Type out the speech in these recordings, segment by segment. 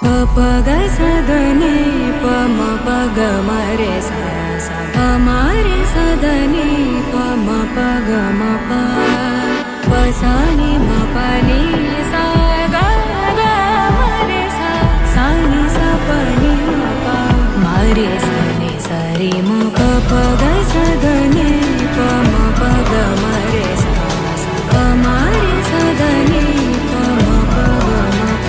प ग स द नि प म प ग म रे सा सा प म रे स द नि प म प ग म प प सा नि म प नि सा ग ग म रे सा सा नि सा प नि म प म रे सा नि सा रे म प प ग स द नि प म प ग म रे सा सा प म रे स द नि प म प ग म प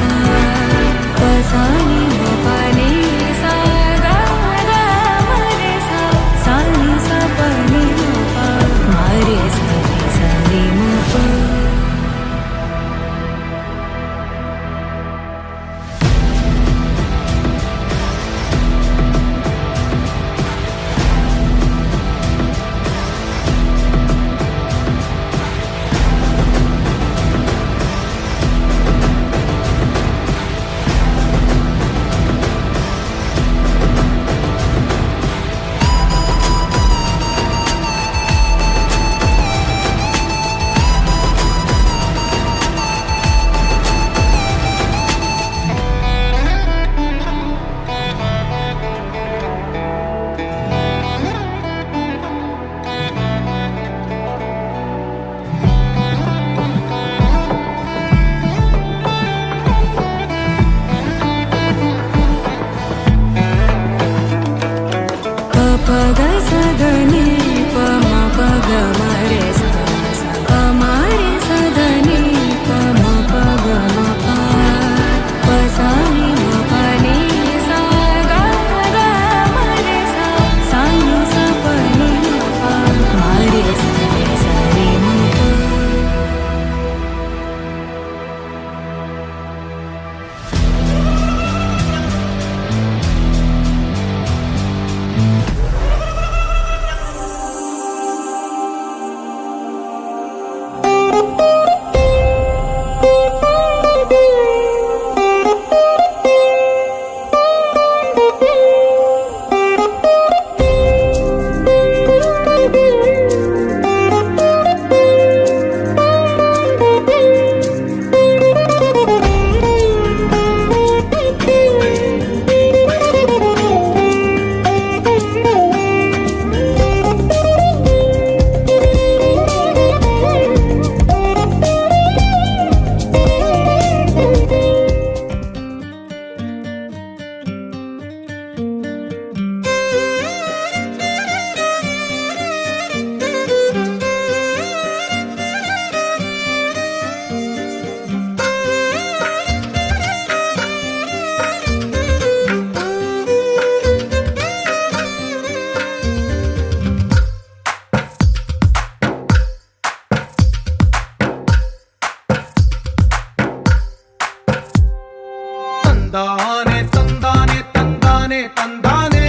प सा नि म प नि सा ग ग म रे सा सा नि सा प नि म प म रे सा नि सा रे म प प ग स द नि प म प ग म रे सा सा प म रे स द नि प म प ग म प प सा नि म प नि सा ग ग म रे सा सा नि सा प नि म प म रे सा नि सा रे म प తందానే తందానే తందానే తందానే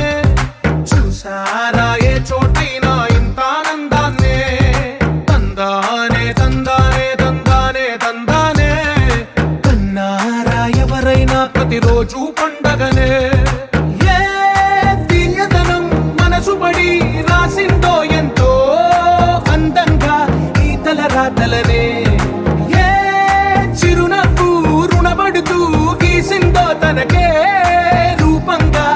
చూసారా ఏ చోటైనా ఇంత ఆనందాన్నే తందానే తందానే తందానే తందానే కన్నారా ఎవరైనా ప్రతిరోజు పండగనే ఏ తీయదనం మనసు పడి రాసిందో ఎంతో అందంగా ఈ తలరాతలనే ఏ చిరునవ్వు రుణపడుతూ గీసిందో తనకే రూపంగా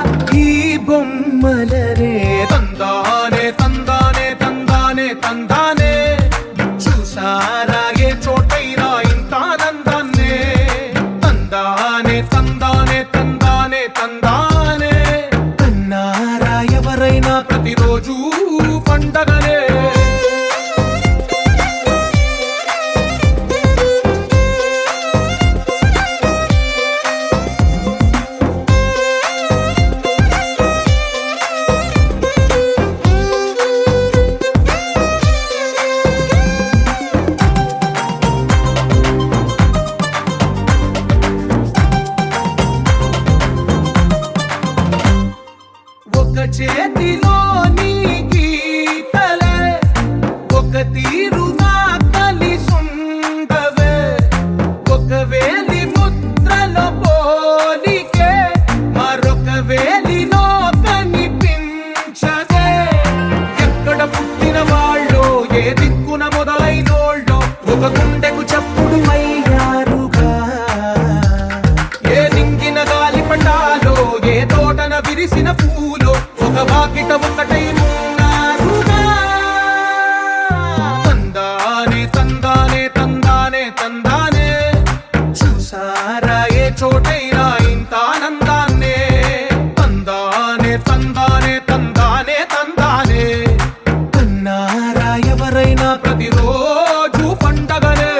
ఈ బొమ్మలనే తందానే తందానే తందానే తందానే చూసారా ఏ చోటైనా ఇంత ఆనందాన్నే తందానే తందానే తందానే తందానే కన్నారా ఎవరైనా ప్రతిరోజు పండగనే చోటైనా ఇంత ఆనందాన్నే తందానే తందానే తందానే తందానే కన్నారా ఎవరైనా ప్రతిరోజు పండగనే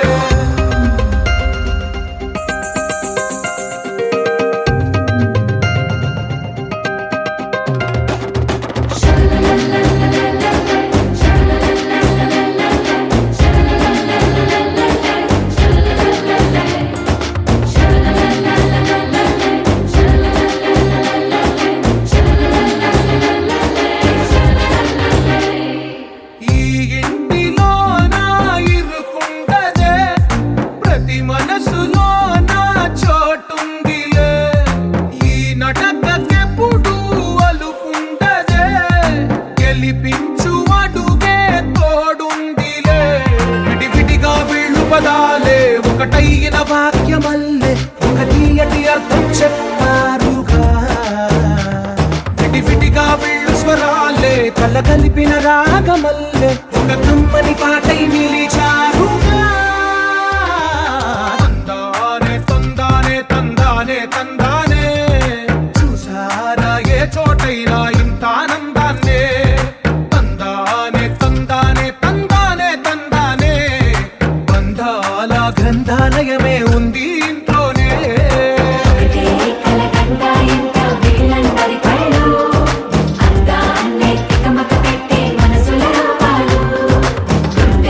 ఈ ఇంటిలో నా ఇరుకుండదే ప్రతి మనసులో నా చోటుందిలే ఈ నటకెప్పుడు అలుపుండదే గెలిపించు అడుగే తోడుందిలే విడివిడిగా వీళ్ళు పదాలే ఒకటైన వాక్యమల్లే ఒక తీయటి అర్థం చెప్పారుగా విడివిడిగా వీళ్ళు స్వరాలే కల కలిపిన రాగమల్లే ఒక కమ్మని పాటై నిలిచారుగా తందానే తందానే తందానే తందానే చూసారా ఏ చోటైనా ఇంత ఆనందాన్నే తందానే తందానే తందానే తందానే బంధాల గ్రంథాలయమే ఉంది ఇంట్లోనే ఒకటే కలకండ ఇంత వీళ్ళందరి కళ్ళు అందాన్నే తికమక పెట్టే మనసుల రూపాలు గుండెల్లో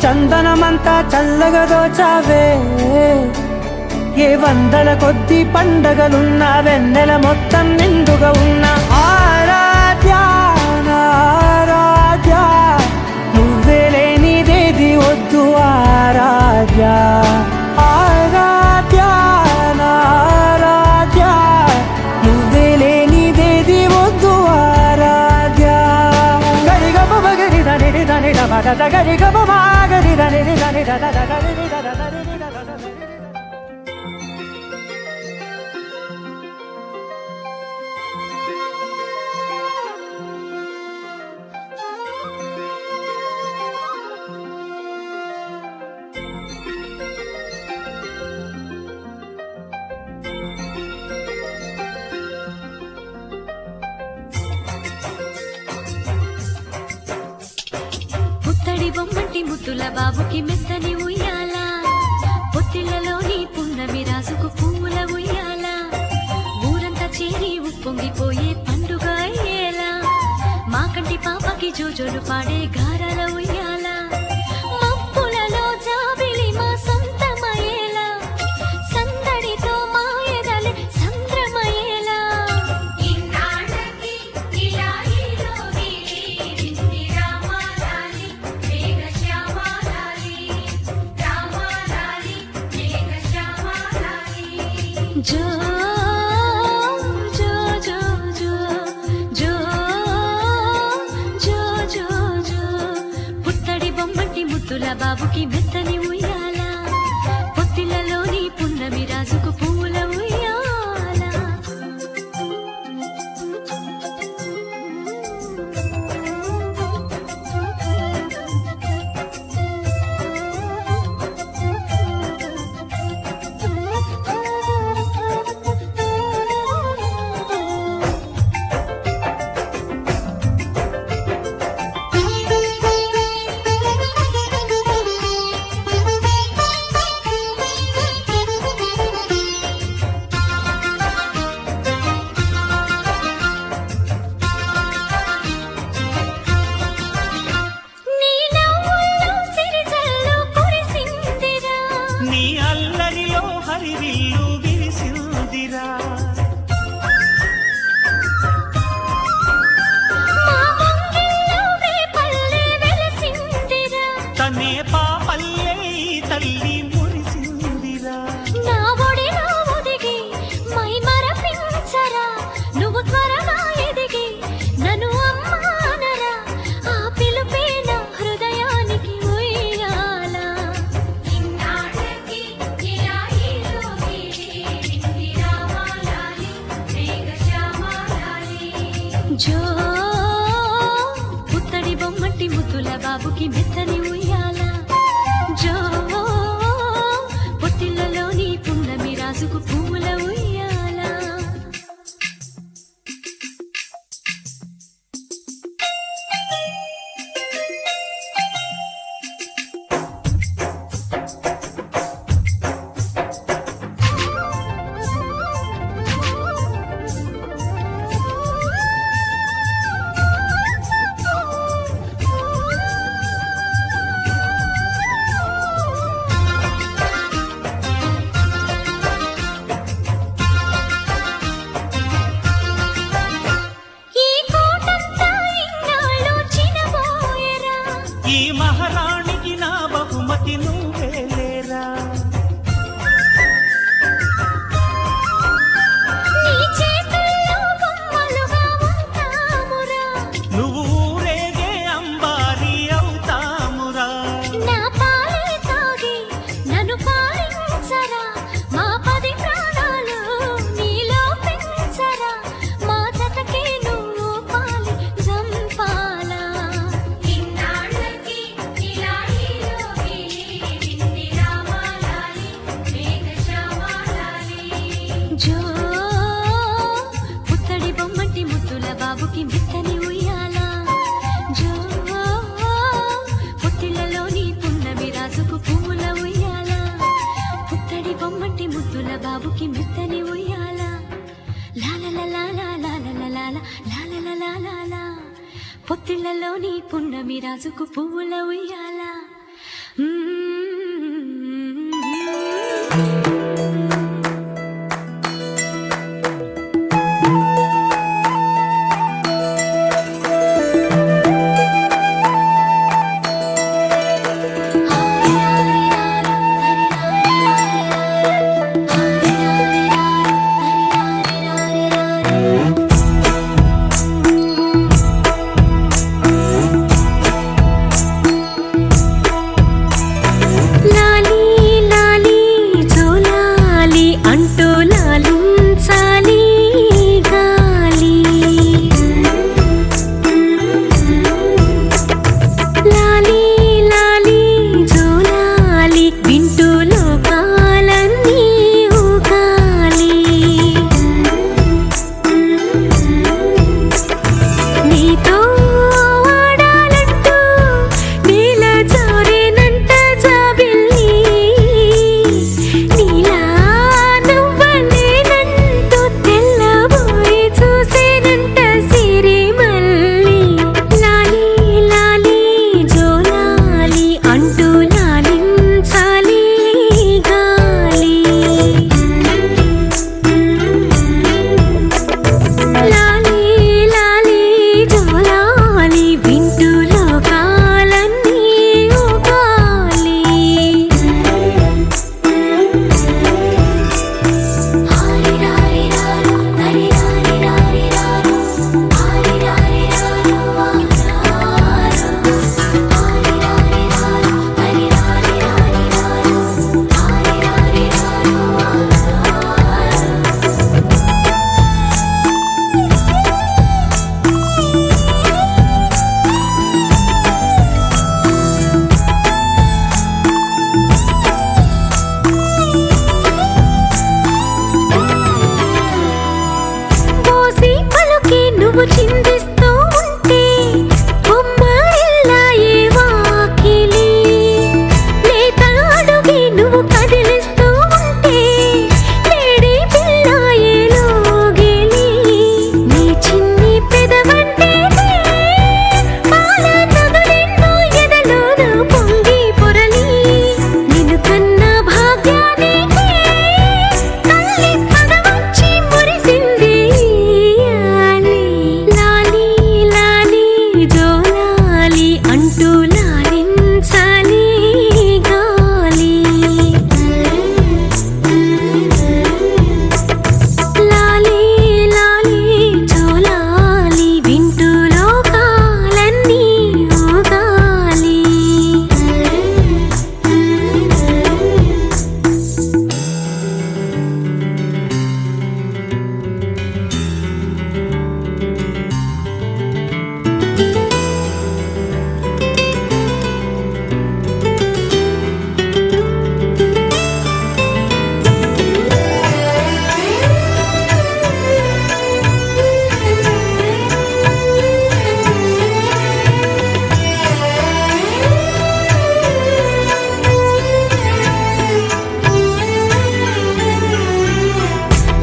చందనమంతా చల్లగా దోచావే ఏ వందల కొద్ది పండగలున్న వెన్నెల మొత్తం నిండుగా ఉన్న ఆరాధ్య నా ఆరాధ్య నువ్వే లేనిదేది వద్దు ఆరాధ్య ఆరాధ్య నా ఆరాధ్య నువ్వే లేనిదేది వద్దు ఆరాధ్య గరిగమ మగరి దని దని దమద గరిగమ మాగరి దని దని దద గరి దద దని దద పుత్తడి బొమ్మంటి ముద్దుల బాబుకి మెత్తని ఉయ్యాల పొత్తిళ్లలోని పున్నమి రాసుకు పువ్వుల ఉయ్యాల ఊరంతా చేరి ఉప్పొంగిపోయే పండుగ అయ్యేలా మా కంటి పాపకి జోజోలు పాడే గారాల ఉయ్యాల మబ్బులలో జాబిలి మా సొంతమయ్యేలా సందడితో మా ఎదలే సంద్రమయ్యేలా ఇన్నాళ్ళకి ఇలా ఈలోని రింది రామాలాలి మేఘశ్యామాలాలి రామాలాలి మేఘశ్యామాలాలి జో జో జో జో జో జో జో జో పుత్తడి బొమ్మటి ముద్దుల బాబుకి మెత్తని ఉయ్యాల పొత్తిళ్లలోని పున్నమి రాజుకు పువ్వుల ఉయ్యాల నీ నవ్వుల్లో సిరిజల్లు కురిసిందిరా నీ అల్లరిలో హరివిల్లు విరిసిందిరా మా ముంగిల్లో వేపల్లె వెలసిందిరా తనే పాపల్లే ఈ తల్లి మురిసిందిరా నా ఒడిలో ఒదిగి మై మరపించరా నువ్వు త్వరగా ఎదిగి నన్ను అమ్మానరా ఆ పిలుపే నా హృదయానికి ఉయ్యాల ఇన్నాళ్ళకి ఇలా ఈలోకి రింది రామాలాలి మేఘశ్యామాలాలి జో పుత్తడి బొమ్మటి ముద్దుల బాబుకి మెత్తని ఉయ్యాల జో పొత్తిళ్లలోని పున్నమి రాజుకు పువ్వుల ఉయ్యాల ఈ కోటంతా ఇన్నాళ్ళు చినబోయెరా ఈ మహారాణికి నా బహుమతి నువ్వేలేరా నీ చేతుల్లో బొమ్మలుగా ఉంటామురా నువ్వు ఊరేగే అంబారి అవుతామురా నా పాలే తాగి నన్ను పాలించరా మా 10 ప్రాణాలు నీలో పెంచరా మా జతకే నువ్వు పాలి జంపాలా ఇన్నాళ్ళకి ఇలా ఈలోకి రింది రామాలాలి మేఘశ్యామాలాలి జో పుత్తడి బొమ్మటి ముద్దుల బాబుకి మెత్తని ఉయ్యాల జో పొత్తిళ్లలోని పున్నమి రాజుకు పువ్వుల ఉయ్యాల పుత్తడి బొమ్మటి ముద్దుల బాబుకి మెత్తని ఉయ్యాల లాలలలాలలాలలలాల పొత్తిళ్లలోని పున్నమి రాజుకు పువ్వుల ఉయ్యాల లాలీ లాలీ జోలాలి అంటూ లాలించాలి గాలి. లాలీ లాలీ జోలాలి వింటూ లోకాలన్నీ ఊగాలి. నీతో ఆడాలంటూ నీల జారేనంట జాబిల్లి. నీలా నువ్వలేనంటూ తెల్లబోయి చూసేనంట సిరిమల్లి. లాలీ లాలీ జోలాలి అంటూ లాలించాలి గాలి. లాలీ లాలీ జోలాలి వింటూ లోకాలన్నీ ఊగాలి. హరిరారిరారు హరిరారిరారిరారు హరిరారిరారు హరిరారిరారు పోసి పలుకి నువ్వు చిందిస్తూ ఉంటే బొమ్మరిల్లాయే వాకిలి. లేత అడుగి నువ్వు కదిలిస్తూ ఉంటే లేడి పిల్లాయే లోగిలి. నీ చిన్ని పెదవంటేనే పాల నదులెన్నో ఎదలోన పొంగి పొరలి. నిన్ను కన్న భాగ్యానికి తల్లి పదవచ్చి మురిసింది ఇయ్యాలి. లాలీ లాలీ జోలాలి అంటూ లాలించాలి గాలి. లాలీ లాలీ జోలాలి వింటూ లోకాలన్నీ ఊగాలి.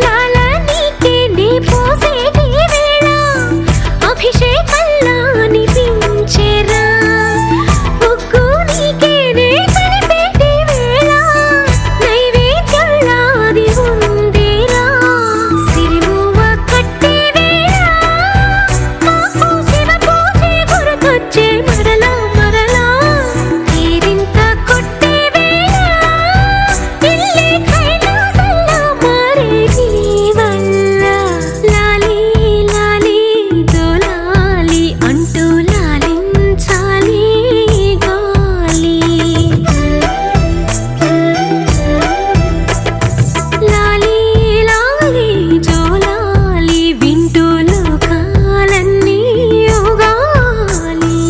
లాల నీకే నీ పోసేటి వేళ అభిషేకంలా అనిపించేరా. ముగ్గు నీకే నే కలిపేటి వేళ నైవేద్యంలా అది ఉందేరా. సిరిమువ్వ కట్టే వేళ మాకు శివ పూజే గుర్తొచ్చే మరలా మరలా. తీరింత కొట్టే వేళ ఇల్లే కైలాసంలా మారే నీ వల్ల. లాలీ లాలీ జోలాలి అంటూ లాలించాలి గాలి. లాలీ లాలీ జోలాలి వింటూ లోకాలన్నీ ఊగాలి.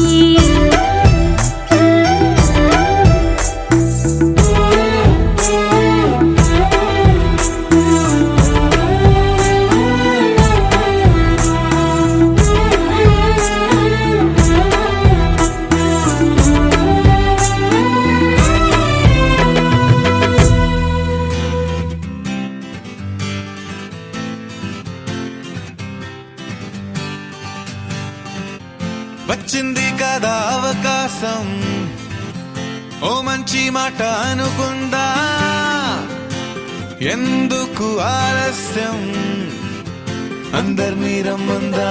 వచ్చింది కదా అవకాశం ఓ మంచి మాట అనుకుందా, ఎందుకు ఆలస్యం, అందర్నీ రమ్మందా.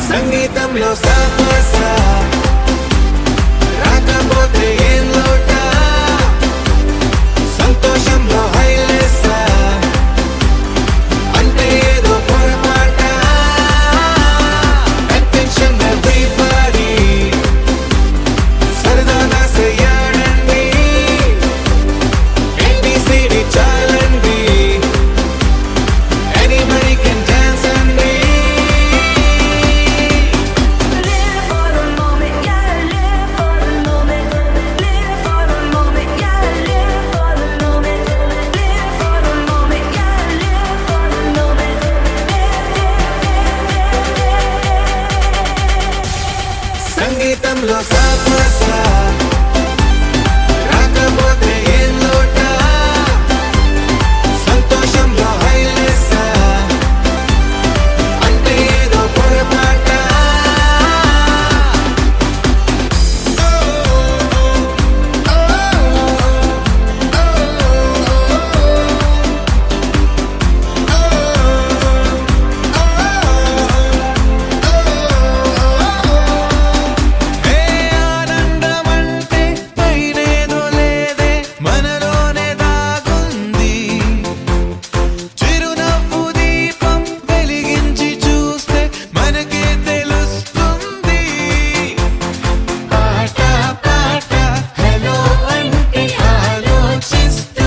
సంగీతంలో సామసా రాకపోతే ఏం లోట, సంతోషంలో హైలేసా అంటే ఏదో పొరపాట. Attention everybody, సరదాగా చెయ్యాడండి, ABCD చాలండి, anybody can dance అండి. Live for the moment, yeah, live for the moment. Live for the moment, yeah, live for the moment. Live for the moment, yeah, live for the moment. సంగీతంలో సామసా రాకపోతే ఏం లోట, సంతోషంలో హైలేసా అంటే ఏదో పొరపాట. ఏ ఆనందమంటే పైనేదో లేదే, మనలోనే దాగుంది. చిరునవ్వు దీపం వెలిగించి చూస్తే మనకే తెలుస్తుంది. పాట పాట హలో అంటే ఆలోచిస్తూ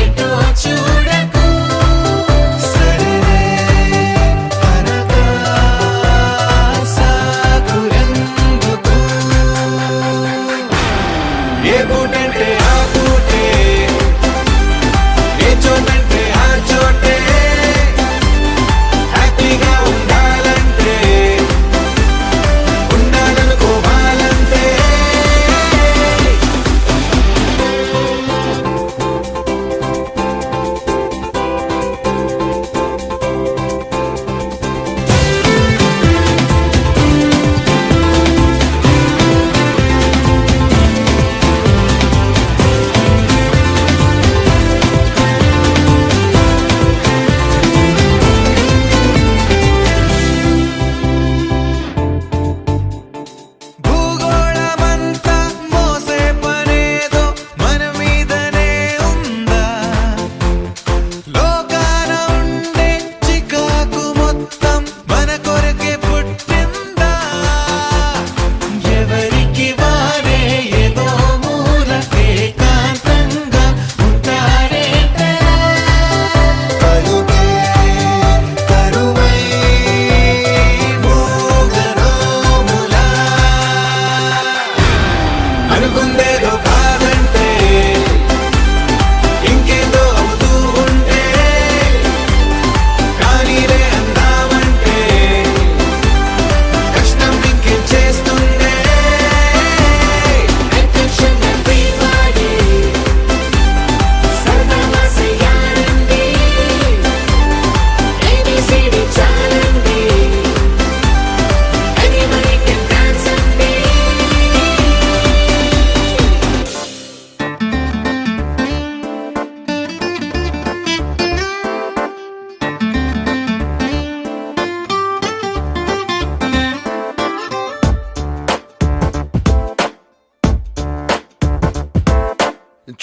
ఎటో చూడకు, సరే అనగా సాగురెందుకు. ఏ పూటంటే ఆ పూటే, ఏ చోటంటే ఆ చోటే, హ్యాపీగా ఉండాలంటే ఉండాలనుకోవాలంటే. భూగోళమంతా మోసే పనేదో మన మీదనే ఉందా, లోకాన ఉండే చికాకు మొత్తం మన కొరకే పుట్టిందా. ఎవరికి వారే ఏదో మూల ఏకాంతంగా ఉంటారేంటరా, కరువే కరువై మోగరోములా. అనుకుందేదో కాదంటే ఇంకేదో అవుతూ ఉంటే, కానీలే అందామంటే కష్టం ఇంకేం చేస్తుండే. Attention everybody, సరదాగా చెయ్యాలండి, ABCD చాలండి, anybody can dance అండి.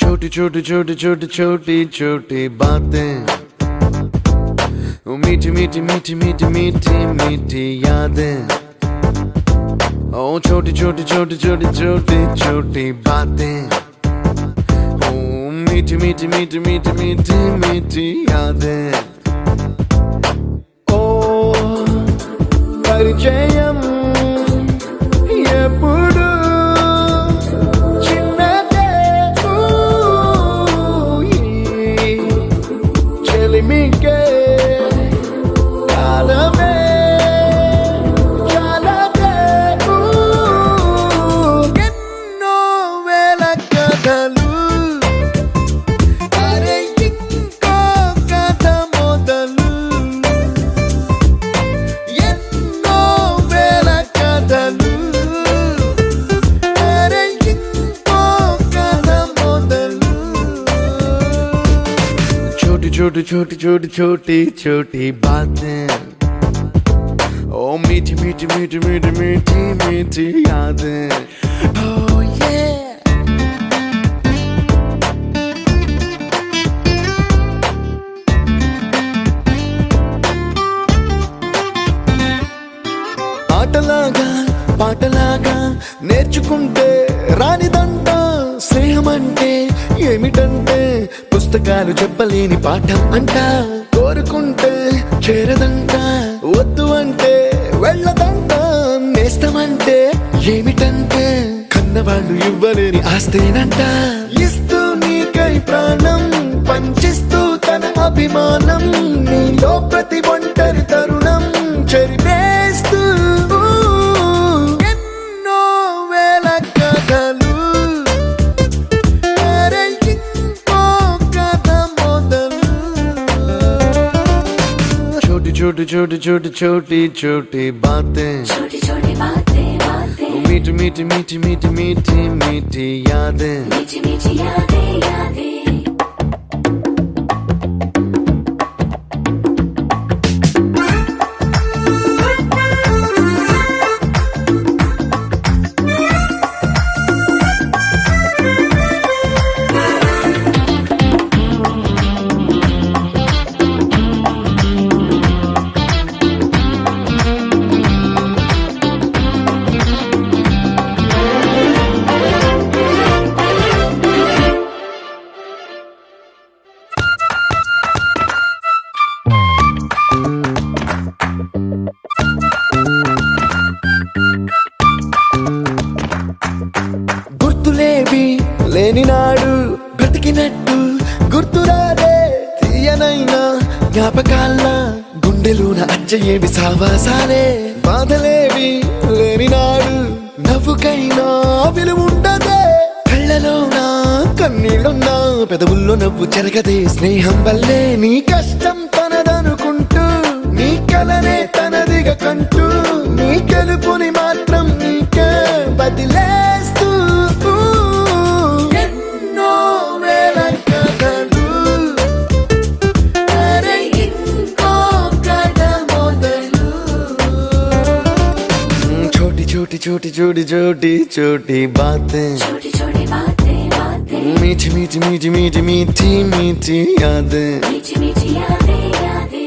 छोटी छोटी छोटी छोटी छोटी छोटी बातें, वो मीठी मीठी मीठी मीठी मीठी मीठी यादें. ओ छोटी छोटी छोटी छोटी छोटी छोटी बातें, ओ मीठी मीठी मीठी मीठी मीठी मीठी यादें. ओ परिचयम ఎప్పుడు చిన్నదే, చెలిమికే కాలమే చాలదే. छोटी छोटी छोटी छोटी छोटी बातें, ओ मीठी मीठी मीठी मीठी मीठी मीठी यादें. Oh yeah. ఆటలాగా పాటలాగా నేర్చుకుంటే రానిదంట స్నేహం అంటే ఏమిటంటే పుస్తకాలు చెప్పలేని పాఠం అంట. కోరుకుంటే చేరదంట, వద్దు అంటే వెళ్ళదంట. నేస్తమంటే ఏమిటంటే కన్నవాళ్ళు ఇవ్వలేని ఆస్తేనంట. ఇస్తూ నీకై ప్రాణం పంచిస్తూ తన అభిమానం, నీలో ప్రతి ఒంటరి తరుణం చెరిపేస్తూ ఎన్నో వేల కథలు. అరే ఇంకో కథ మొదలు. छोटी छोटी छोटी छोटी छोटी छोटी बातें, छोटी छोटी बातें बातें, मीठी मीठी मीठी मीठी मीठी मीठी यादें. मीठी मीठी यादें यादें. గుర్తులేవి లేని నాడు బ్రతికినట్టు గుర్తురాదే తీయనైనా జ్ఞాపకాల గుండెలోన అచ్చయేవి సావాసాలే. బాధలేవి లేని నాడు నవ్వుకైనా విలువుండదే. కళ్ళలోన కన్నీళ్ళున్నా పెదవుల్లో నవ్వు చెరగదే. స్నేహం వల్లే నీ కష్టం తనదనుకుంటూ, నీ కలనే తనదిగా కంటూ, నీ గెలుపుని మాత్రం నీకే బదిలేస్తూ ఎన్నో వేల కథలు. అరే ఇంకో కథ మొదలు. छोटी छोटी छोटी छोटी छोटी छोटी बातें, छोटी छोटी बातें बातें, मीठी मीठी मीठी मीठी मीठी मीठी यादें. मीठी मीठी यादें यादें.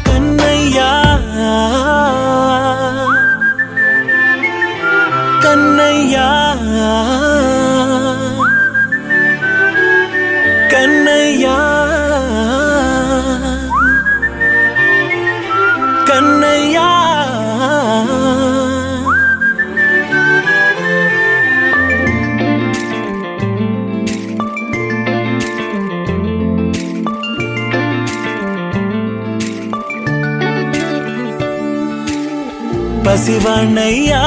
కన్నయ్యా కన్నయ్యా కన్నయ్యా కన్నయ్యా. పసివాణ్ణయ్యా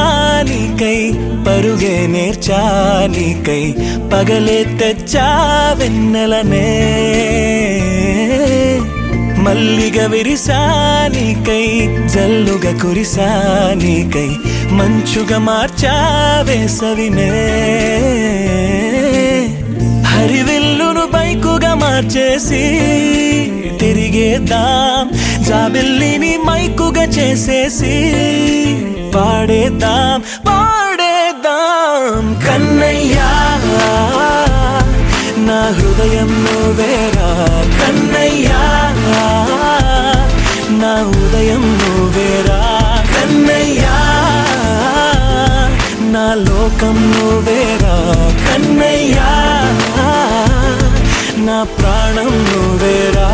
నీకై పరుగే నేర్చాలికై పగలే తెచ్చా వెన్నెలనే. మల్లిగ విరిసానికై జల్లుగా కురిసానికై మంచుగా మార్చా వేసవినే. హరివిల్లును బైకుగా మార్చేసి తిరిగేద్దాం, జాబిల్లిని మైకుగా చేసేసి పాడేద్దాం పాడేద్దాం. కన్నయ్యా నా హృదయం నువ్వేరా. కన్నయ్యా నా ఉదయం నువ్వేరా. కన్నయ్యా నా లోకం నువ్వేరా. కన్నయ్యా నా ప్రాణం నువ్వేరా.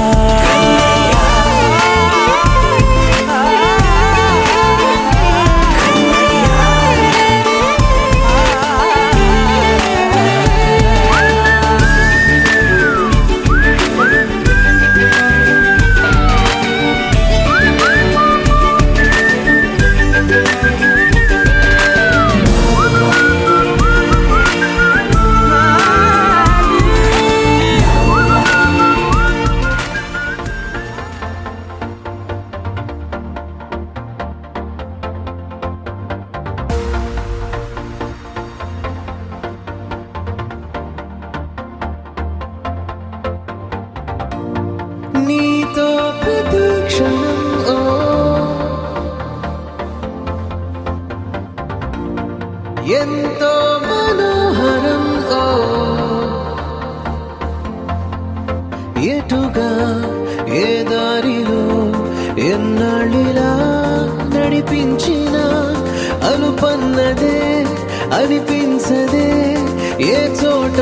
ఎంతో మనోహరం ఓ ఎటుగా ఏ దారిలో ఎన్నాళ్ళిలా నడిపించిన అనుపన్నదే అనిపించదే ఏ చోట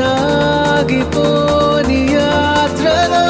ఆగిపోని యాత్రలో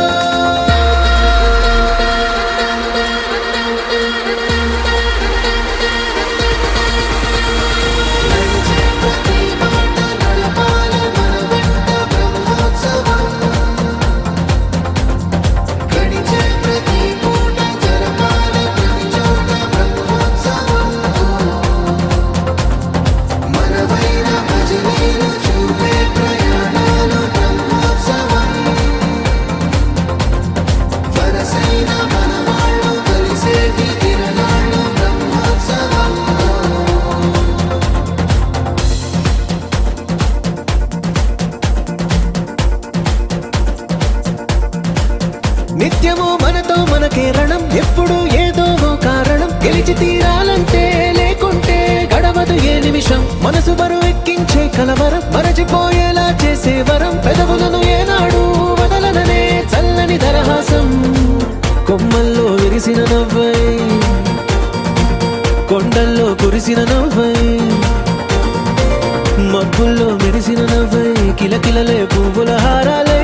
నిత్యము మనతో మనకే రణం ఎప్పుడు ఏదో ఓ కారణం గెలిచి తీరాలంటే లేకుంటే గడవదు ఏ నిమిషం మనసు బరువు ఎక్కించే కలవరం మరచిపోయేలా చేసే వరం పెదవులను ఏనాడు వదలననే చల్లని దరహాసం కొమ్మల్లో విరిసిన నవ్వై కొండల్లో కురిసిన నవ్వై మబ్బుల్లో మెరిసిన నవ్వై కిలకిలలే పువ్వుల హారాలై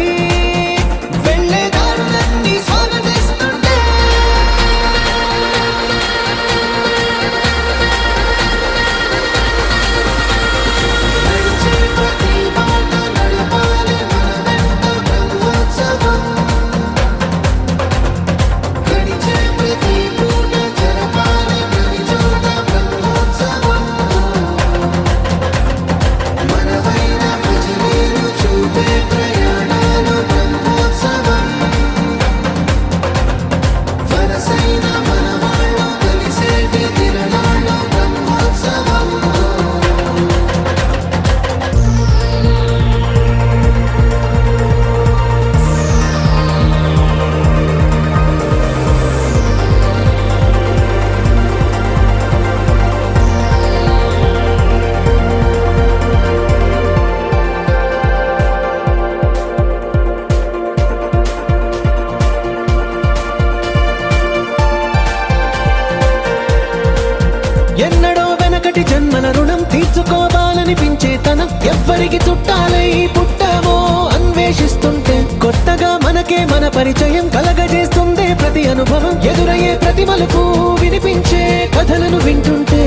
ఎన్నడో వెనకటి జన్మల రుణం తీర్చుకోవాలనిపించే తనం ఎవ్వరికి చుట్టాలై పుట్టామో అన్వేషిస్తుంటే కొత్తగా మనకే మన పరిచయం కలగజేస్తుందే ప్రతి అనుభవం ఎదురయ్యే ప్రతి మలుపు వినిపించే కథలను వింటుంటే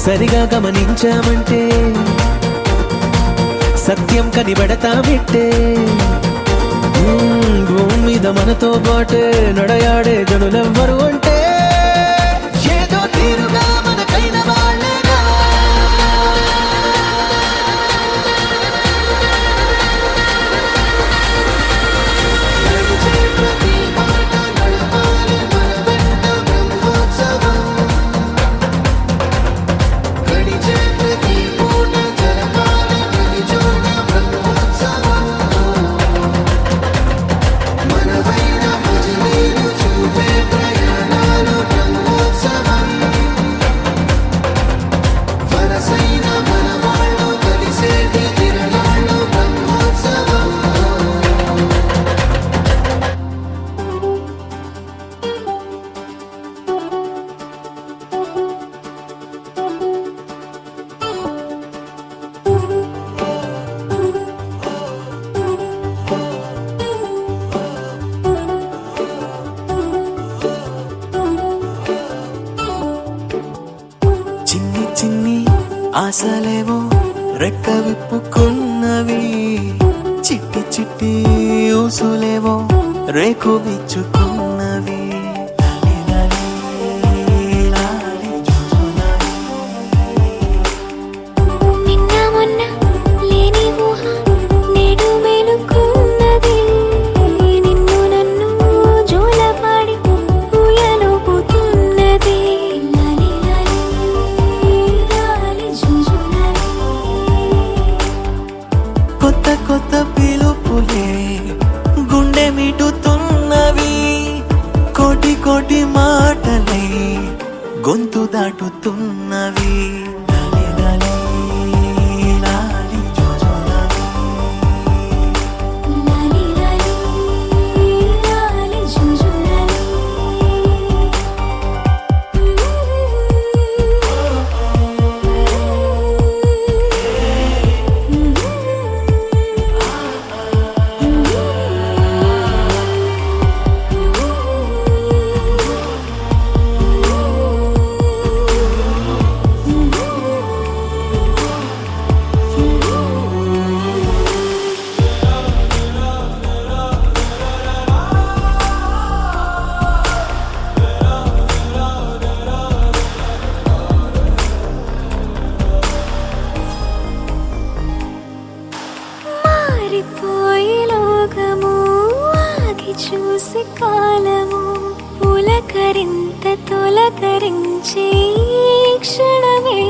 సరిగా గమనించామంటే సత్యం కనిపెడతామిట్టే భూమి మీద మనతో పాటే నడయాడే జనులెవ్వరు అంటే ఏదో తీరుగా మనకైన వాళ్ళేనా చిన్ని చిన్ని ఆశలేమో రెక్క విప్పుకున్నవి చిట్టి చిట్టి ఊసులేమో రేకు విచ్చుకున్నవి నిన్న మొన్న లేని ఊహ నేడు మేలుకున్నది నిన్ను నన్ను జోలపాడి ఊయలుపుతున్నది లాలి లాలి లాలి జుజులాలి కొత్త కొత్త పిలుపులే గుండె మిటుతున్నవి ఆగిపోయి లోకము ఆగి చూసి కాలము పులకరింత తొలకరించే ఈ క్షణమే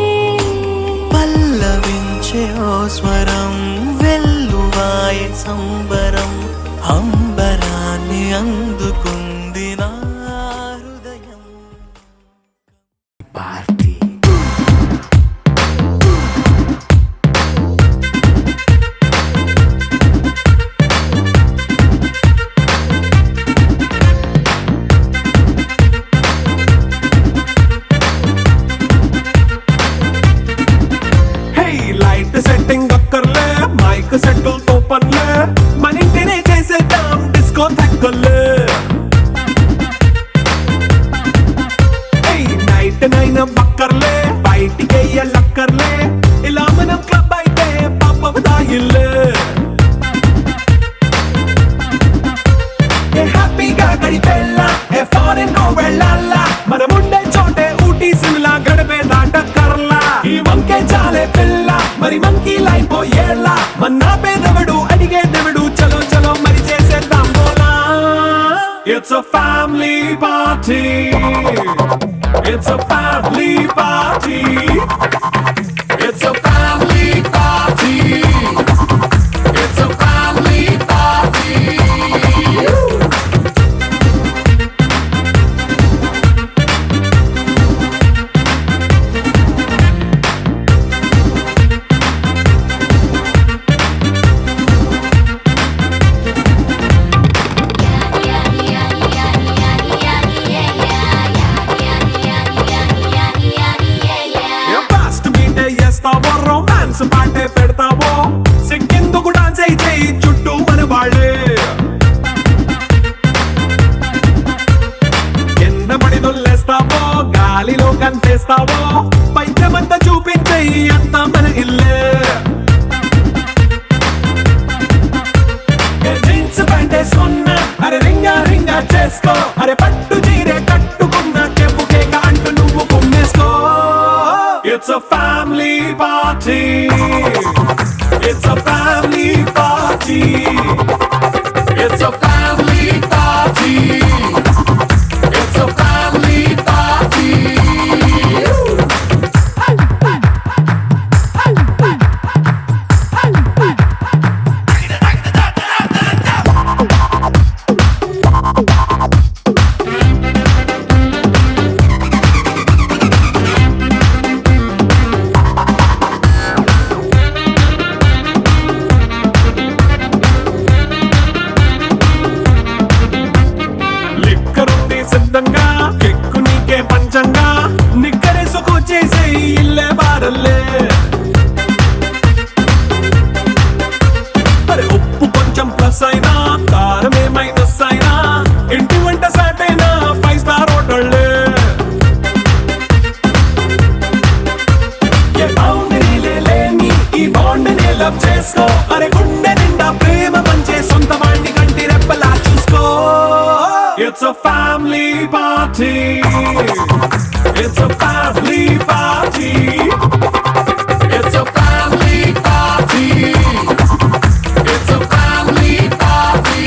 పల్లవించే ఓ స్వరం వెల్లువాయ సంబరం అంబరాన్ని అందుకుంది నా హృదయం పార్టీ లైట్ సెట్టింగ్ అక్కర్లే మైక్ సెట్టులతో పనులే మన ఇంటినే చేసేద్దాం డిస్కో తక్కర్లే నైట్ నైన్ బక్కర్లే బయటికి వెయ్యలక్కర్లే ఇలా మనం క్లబ్ అయితే పాప దాయిల్లే హ్యాపీగా గడిపెళ్ళా ఏ ఫారెన్ కో వెళ్ళాలా మనం ఉండే చోటే ఊటీ సిమ్లా గడిపే దాటక్కర్లా ఈ వంకే చాలే పిల్ల మరి మంకీ లైఫ్ ఏళ్ళ మన్నా పేదవడు అడిగే దేవుడు చలో చలో మరి చేసేద్దాం బోలా it's a family party it's a family party it's a family party it's a family party romance పాటే పెడతావో సిగ్గెందుకు డాన్స్ అయితే చుట్టూ మన వాళ్ళే కింద పడి దొల్లేస్తావో గాలిలో కంటేస్తావో పైద్యమంతా చూపించే అంతా మన ఇల్లే జీన్స్ ప్యాంటే సొన్న అరే రింగా రింగా చేసుకో అరే పట్టు చీరే కట్టుకున్న కెప్పు కేక అంటూ నువ్వు కుమ్మేసుకో It's a family party. It's a family party. It's a family party. It's a family party. సిద్ధంగా ఎక్కు నీకే పంచంగా నిక్కరేసుకు చేసే ఇల్లే బారల్లే అరే ఉప్పు కొంచెం ప్లస్ అయినా కారమే మైనస్ అయినా ఇంటి వంట సాట్ అయినా 5 స్టార్ హోటళ్ళే ఏ బౌండరీలే లేని ఈ బాండ్ ని లవ్ చేసుకో అరే గుండె నిండా ప్రేమ పంచే సొంత వాణ్ణి కంటి రెప్పలా చూసుకో It's a family party. It's a family party. It's a family party. It's a family party.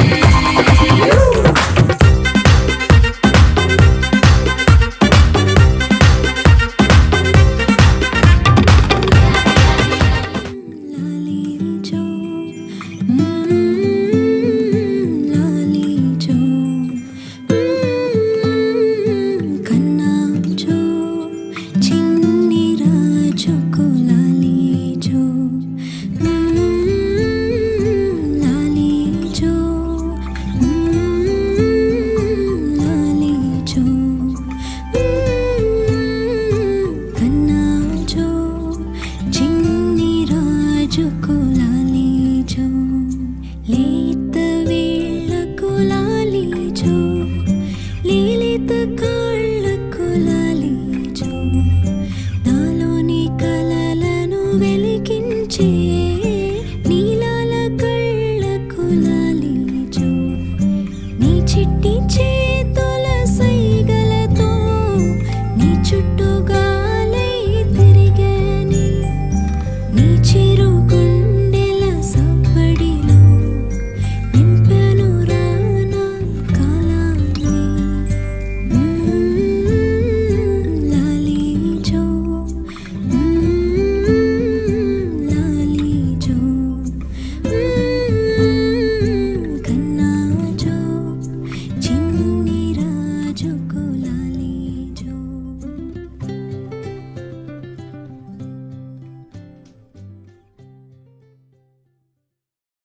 నాలోని కలలను వెలిగించే